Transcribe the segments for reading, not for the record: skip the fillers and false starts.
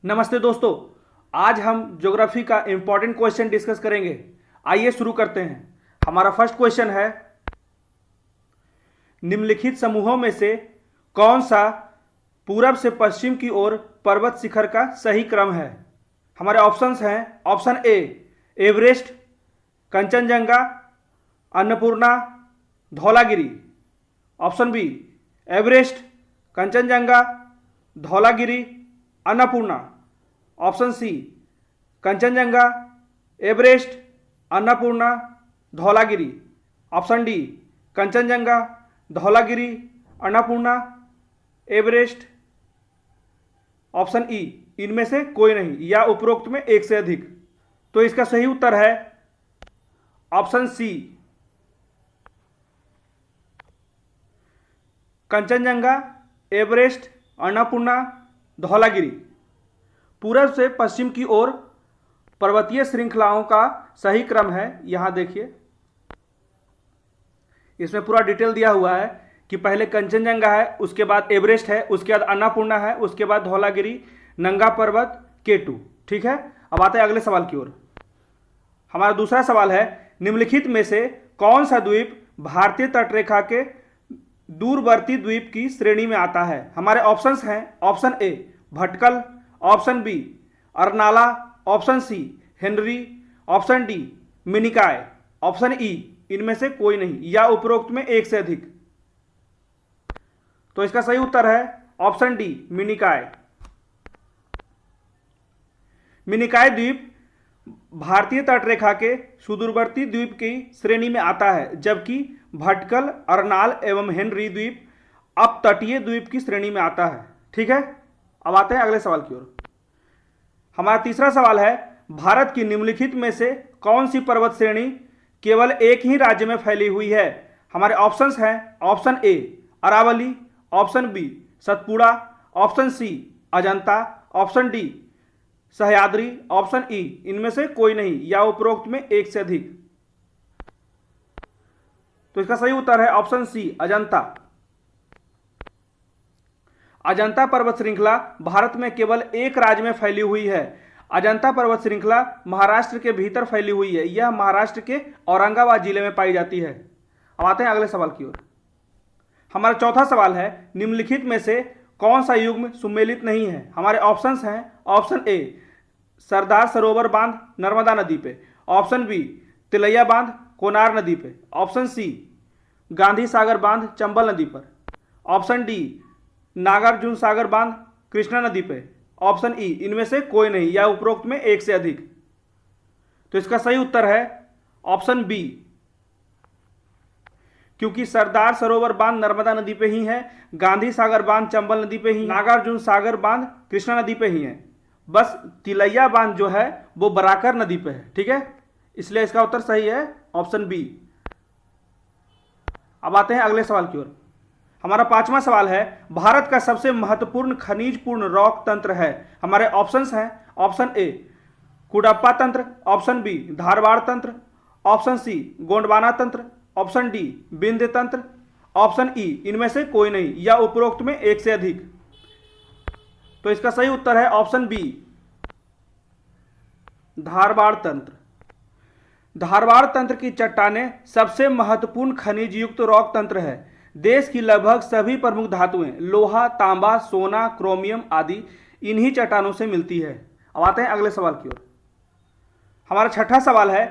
नमस्ते दोस्तों, आज हम ज्योग्राफी का इंपॉर्टेंट क्वेश्चन डिस्कस करेंगे। आइए शुरू करते हैं। हमारा फर्स्ट क्वेश्चन है, निम्नलिखित समूहों में से कौन सा पूरब से पश्चिम की ओर पर्वत शिखर का सही क्रम है। हमारे ऑप्शंस हैं, option A Everest, Kanchenjunga, Annapurna, Dhaulagiri. Option B Everest, Kanchenjunga, Dhaulagiri, Annapurna. Option C Kanchenjunga, Everest, Annapurna, Dhaulagiri. Option D Kanchenjunga, Dhaulagiri, Annapurna, Everest. Option E इनमें से कोई नहीं या उपरोक्त में एक से अधिक। तो इसका सही उत्तर है option C Kanchenjunga, Everest, Annapurna, Dhaulagiri. पूरब से पश्चिम की ओर पर्वतीय श्रृंखलाओं का सही क्रम है। यहां देखिए, इसमें पूरा डिटेल दिया हुआ है कि पहले कंचनजंगा है, उसके बाद एवरेस्ट है, उसके बाद अन्नपूर्णा है, उसके बाद धौलागिरी, नंगा पर्वत, केटू। ठीक है, अब आते हैं अगले सवाल की ओर। हमारा दूसरा सवाल है, निम्नलिखित में से कौन सा द्वीप भारतीय तटरेखा के दूरवर्ती द्वीप की श्रेणी में आता है। हमारे ऑप्शंस हैं, option A Bhatkal, option B Arnala, option C Henry, option D Minicoy, option E इनमें से कोई नहीं या उपरोक्त में एक से अधिक। तो इसका सही उत्तर है ऑप्शन डी मिनिकॉय। मिनिकॉय द्वीप भारतीय तटरेखा के सुदूरवर्ती द्वीप की श्रेणी में आता है, जबकि भटकल, अरनाल एवं हेनरी द्वीप अप तटीय द्वीप की श्रेणी में आता है। ठीक है, अब आते हैं अगले सवाल की ओर। हमारा तीसरा सवाल है, भारत की निम्नलिखित में से कौन सी पर्वत श्रेणी केवल एक ही राज्य में फैली हुई है। हमारे ऑप्शंस हैं, option A Aravalli, option B Satpura, option C Ajanta, option D Sahyadri, option E इनमें से कोई नहीं या उपरोक्त में एक से अधिक। तो इसका सही उत्तर है ऑप्शन सी अजंता। अजंता पर्वत श्रृंखला भारत में केवल एक राज्य में फैली हुई है। अजंता पर्वत श्रृंखला महाराष्ट्र के भीतर फैली हुई है। यह महाराष्ट्र के औरंगाबाद जिले में पाई जाती है। अब आते हैं अगले सवाल की ओर। हमारा चौथा सवाल है, निम्नलिखित में से कौन सा युग्म सुमेलित नहीं है। हमारे ऑप्शंस हैं, ऑप्शन ए सरदार सरोवर बांध नर्मदा नदी पे, ऑप्शन बी तिलैया बांध कोनार नदी पे, ऑप्शन सी गांधी सागर बांध चंबल नदी पर, ऑप्शन डी नागार्जुन सागर बांध कृष्णा नदी पे, ऑप्शन ई इनमें से कोई नहीं या उपरोक्त में एक से अधिक। तो इसका सही उत्तर है ऑप्शन बी, क्योंकि सरदार सरोवर बांध नर्मदा नदी पे ही है, गांधी सागर बांध चंबल नदी पे ही, नागार्जुन सागर बांध कृष्णा नदी पे ही है, बस तिलैया बांध जो है वो बराकर नदी पे है। ठीक है, इसलिए इसका उत्तर सही है ऑप्शन बी। अब आते हैं अगले सवाल की ओर। हमारा पांचवा सवाल है, भारत का सबसे महत्वपूर्ण खनिजपूर्ण रॉक तंत्र है। हमारे ऑप्शंस हैं, ऑप्शन ए कुडप्पा तंत्र, ऑप्शन बी धारवाड़ तंत्र, ऑप्शन सी गोंडवाना तंत्र, ऑप्शन डी विंध्य तंत्र, ऑप्शन ई इनमें से कोई नहीं या उपरोक्त में एक से अधिक। तो इसका सही उत्तर है ऑप्शन बी धारवाड़ तंत्र। धारवाड़ तंत्र की चट्टानें सबसे महत्वपूर्ण खनिज युक्त रॉक तंत्र है। देश की लगभग सभी प्रमुख धातुएं लोहा, तांबा, सोना, क्रोमियम आदि इन्हीं चट्टानों से मिलती है। अब आते हैं अगले सवाल की ओर। हमारा छठा सवाल है,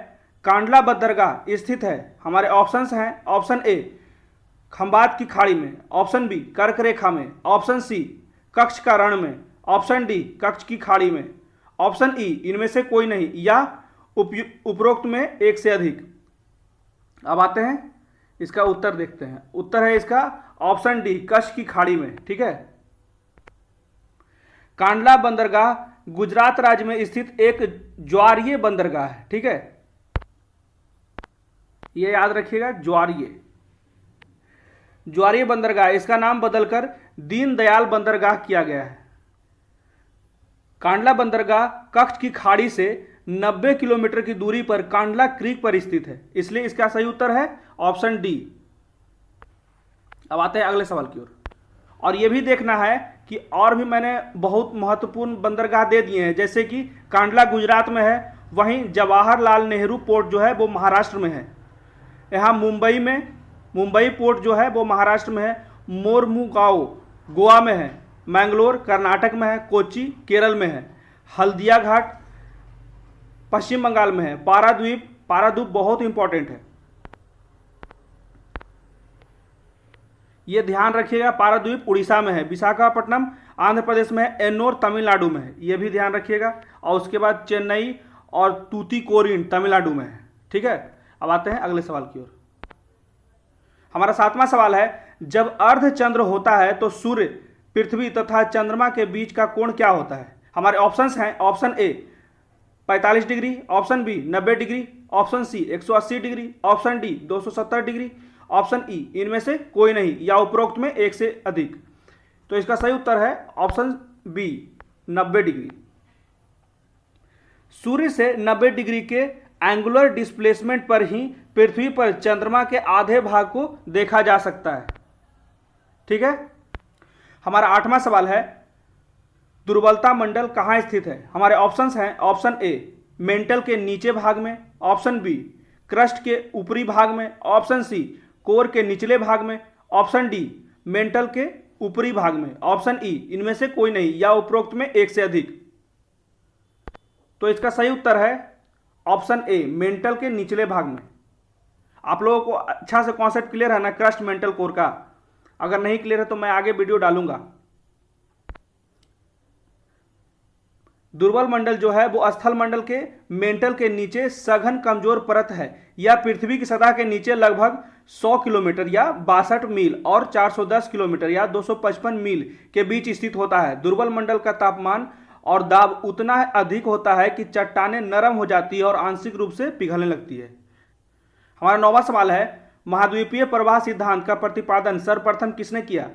कांडला बंदरगाह स्थित है। हमारे ऑप्शंस हैं, ऑप्शन ए खंबात की खाड़ी में, ऑप्शन बी कर्क रेखा में, ऑप्शन सी कच्छ का रण में, ऑप्शन डी कच्छ की खाड़ी में, ऑप्शन ई इनमें से कोई नहीं या उपरोक्त में एक से अधिक। अब आते हैं इसका उत्तर देखते हैं। उत्तर है इसका ऑप्शन डी कच्छ की खाड़ी में। ठीक है, कांडला बंदरगाह गुजरात राज्य में स्थित एक ज्वारीय बंदरगाह है। ठीक है, ये याद रखिएगा, ज्वारीय बंदरगाह, इसका नाम बदलकर दीनदयाल बंदरगाह किया गया है। कांडला बंदरगाह कच्छ की खाड़ी से 90 किलोमीटर की दूरी पर कांडला क्रीक पर स्थित है, इसलिए इसका सही उत्तर है ऑप्शन डी। अब आते हैं अगले सवाल की ओर। और ये भी देखना है कि और भी मैंने बहुत महत्वपूर्ण बंदरगाह दे दिए हैं, जैसे कि कांडला गुजरात में है, वहीं जवाहरलाल नेहरू पोर्ट जो है वो महाराष्ट्र में है। यहाँ मुंबई पोर्ट जो है वो महाराष्ट्र में है। मोरमुगांव गोवा में है। मैंगलोर कर्नाटक में है। कोच्चि केरल में है। हल्दिया घाट पश्चिम बंगाल में है। पारादीप बहुत इंपॉर्टेंट है, ये ध्यान रखिएगा। पारादीप उड़ीसा में है। विशाखापट्टनम आंध्र प्रदेश में है। एन्नोर तमिलनाडु में है, ये भी ध्यान रखिएगा। और उसके बाद चेन्नई और तूतीकोरिन तमिलनाडु में है। ठीक है, अब आते हैं अगले सवाल की ओर। हमारा 7वां सवाल है, जब अर्धचंद्र होता है तो सूर्य, पृथ्वी तथा चंद्रमा के बीच का कोण क्या होता है? हमारे ऑप्शंस हैं, option A 45 degree, option B 90 degree, option C 180 degree, option D 270 degree, option E इनमें से कोई नहीं या उपरोक्त में एक से अधिक। तो इसका सही उत्तर है ऑप्शन बी 90 डिग्री। सूर्य से 90 डिग्री के एंगुलर डिस्प्लेसमेंट पर ही पृथ्वी पर चंद्रमा के आधे भाग को देखा जा सकता है। ठीक है, हमारा 8वां सवाल है, दुर्बलता मंडल कहां स्थित है? हमारे ऑप्शंस हैं, ऑप्शन ए मेंटल के नीचे भाग में, ऑप्शन बी क्रस्ट के ऊपरी भाग में, ऑप्शन सी कोर के निचले भाग में, ऑप्शन डी मेंटल के ऊपरी भाग में, ऑप्शन ई इनमें से कोई नहीं या उपरोक्त में एक से अधिक। तो इसका सही उत्तर है ऑप्शन ए मेंटल के निचले भाग में। आप लोगों को अच्छा से कॉन्सेप्ट क्लियर है ना क्रस्ट मेंटल कोर का? अगर नहीं क्लियर है तो मैं आगे वीडियो डालूंगा। दुर्बल मंडल जो है वो स्थल मंडल के मेंटल के नीचे सघन कमजोर परत है। यह पृथ्वी की सतह के नीचे लगभग 100 किलोमीटर या 62 मील और 410 किलोमीटर या 255 मील के बीच स्थित होता है। दुर्बल मंडल का तापमान और दाब उतना अधिक होता है कि चट्टानें नरम हो जाती है और आंशिक रूप से पिघलने लगती है। हमारा 9वां सवाल है, महाद्वीपीय प्रवाह सिद्धांत का प्रतिपादन सर्वप्रथम किसने किया?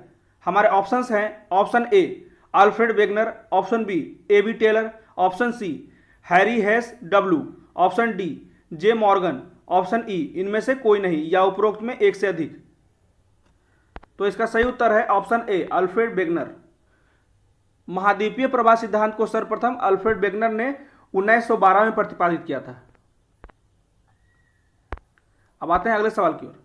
हमारे ऑप्शंस हैं, option A Alfred Wegener, option B A B. Taylor, option C Harry Hess W, option D J Morgan, option E इनमें से कोई नहीं या उपरोक्त में एक से अधिक। तो इसका सही उत्तर है ऑप्शन ए अल्फ्रेड वेगनर। महाद्वीपीय प्रवाह सिद्धांत को सर्वप्रथम अल्फ्रेड वेगनर ने 1912 में प्रतिपादित किया था। अब आते हैं अगले सवाल की ओर।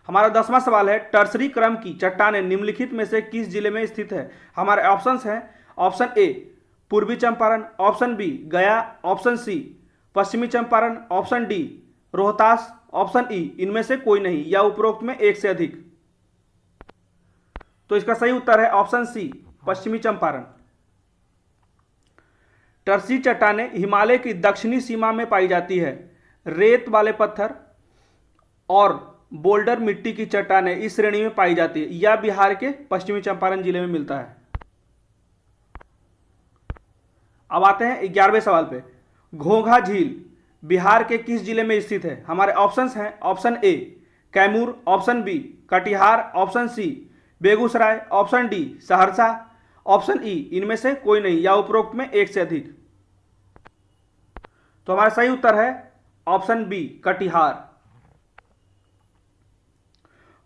हमारा 10वां सवाल है, टर्सरी क्रम की चट्टानें निम्नलिखित में से किस जिले में स्थित है? हमारे ऑप्शंस हैं, ऑप्शन ए पूर्वी चंपारण, ऑप्शन बी गया, ऑप्शन सी पश्चिमी Champaran, option D Rohtas, option E इनमें से कोई नहीं या उपरोक्त में एक से अधिक। तो इसका सही उत्तर है ऑप्शन सी पश्चिमी चंपारण। टर्सरी चट्टानें हिमालय की दक्षिणी सीमा में पाई जाती है। रेत वाले पत्थर और बोल्डर मिट्टी की चट्टानें इस श्रेणी में पाई जाती है। यह बिहार के पश्चिमी चंपारण जिले में मिलता है। अब आते हैं 11वें सवाल पे। घोंघा झील बिहार के किस जिले में स्थित है? हमारे ऑप्शंस हैं, option A Kaimur, option B Katihar, option C Begusarai, option D Saharsa, option E इनमें से कोई नहीं या उपरोक्त में एक से अधिक। तो हमारा सही उत्तर है ऑप्शन बी कटिहार।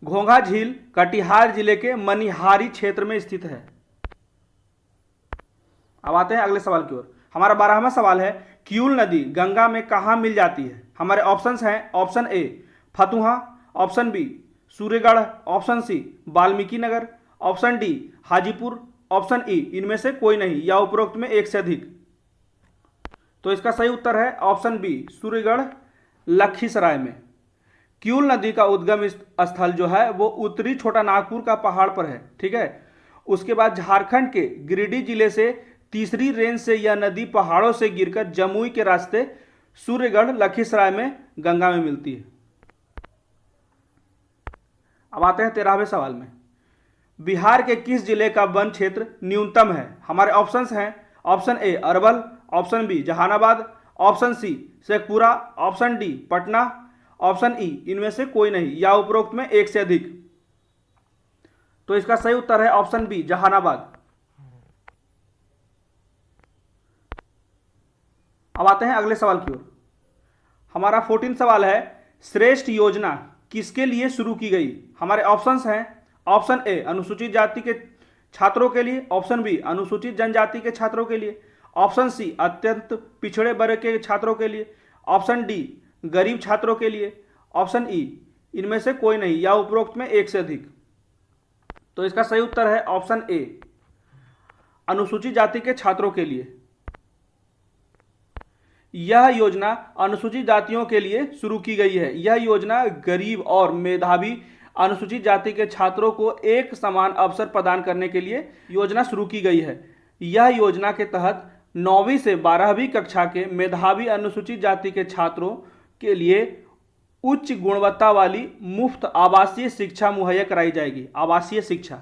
घोंघा झील कटिहार जिले के मनिहारी क्षेत्र में स्थित है। अब आते हैं अगले सवाल की ओर। हमारा 12वां सवाल है, किऊल नदी गंगा में कहां मिल जाती है? हमारे ऑप्शंस हैं, option A Fatuha, option B Suryagarh, option C Valmiki Nagar, option D Hajipur, option E इनमें से कोई नहीं या उपरोक्त में एक से अधिक। तो इसका सही उत्तर है ऑप्शन बी सूर्यगढ़ लखीसराय में। किऊल नदी का उद्गम स्थल जो है वो उत्तरी छोटा नागपुर का पहाड़ पर है। ठीक है, उसके बाद झारखंड के गिरिडीह जिले से तीसरी रेंज से यह नदी पहाड़ों से गिरकर जमुई के रास्ते सूर्यगढ़ लखीसराय में गंगा में मिलती है। अब आते हैं 13वें सवाल में। बिहार के किस जिले का वन क्षेत्र न्यूनतम है? हमारे ऑप्शंस हैं, option A Arwal, option B Jehanabad, option C Sheikhpura, option D Patna, option E इनमें से कोई नहीं या उपरोक्त में एक से अधिक। तो इसका सही उत्तर है ऑप्शन बी जहानाबाद। अब आते हैं अगले सवाल की ओर। हमारा 14 सवाल है, श्रेष्ठ योजना किसके लिए शुरू की गई? हमारे ऑप्शंस हैं, ऑप्शन ए अनुसूचित जाति के छात्रों के लिए, ऑप्शन बी अनुसूचित जनजाति के छात्रों के लिए, ऑप्शन सी अत्यंत पिछड़े वर्ग के छात्रों के लिए, ऑप्शन डी गरीब छात्रों के लिए, ऑप्शन ई इनमें से कोई नहीं या उपरोक्त में एक से अधिक। तो इसका सही उत्तर है ऑप्शन ए अनुसूचित जाति के छात्रों के लिए। यह योजना अनुसूचित जातियों के लिए शुरू की गई है। यह योजना गरीब और मेधावी अनुसूचित जाति के छात्रों को एक समान अवसर प्रदान करने के लिए योजना शुरू की गई है। यह योजना के तहत 9वीं से 12वीं कक्षा के मेधावी अनुसूचित जाति के छात्रों के लिए उच्च गुणवत्ता वाली मुफ्त आवासीय शिक्षा मुहैया कराई जाएगी। आवासीय शिक्षा।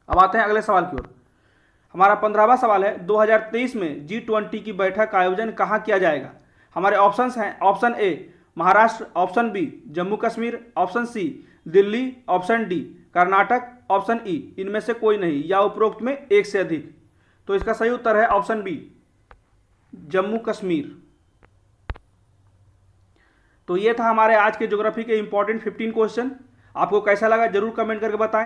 अब आते हैं अगले सवाल की ओर। हमारा 15वां सवाल है, 2023 में G20 की बैठक का आयोजन कहाँ किया जाएगा? हमारे ऑप्शंस हैं, option A Maharashtra, option B Jammu Kashmir, option C Delhi, option D Karnataka, option E इनमें से कोई नहीं या उपरोक्त में एक से अधिक। तो इसका सही उत्तर है ऑप्शन बी जम्मू कश्मीर। तो ये था हमारे आज के ज्योग्राफी के इंपॉर्टेंट 15 क्वेश्चन। आपको कैसा लगा जरूर कमेंट करके बताएं।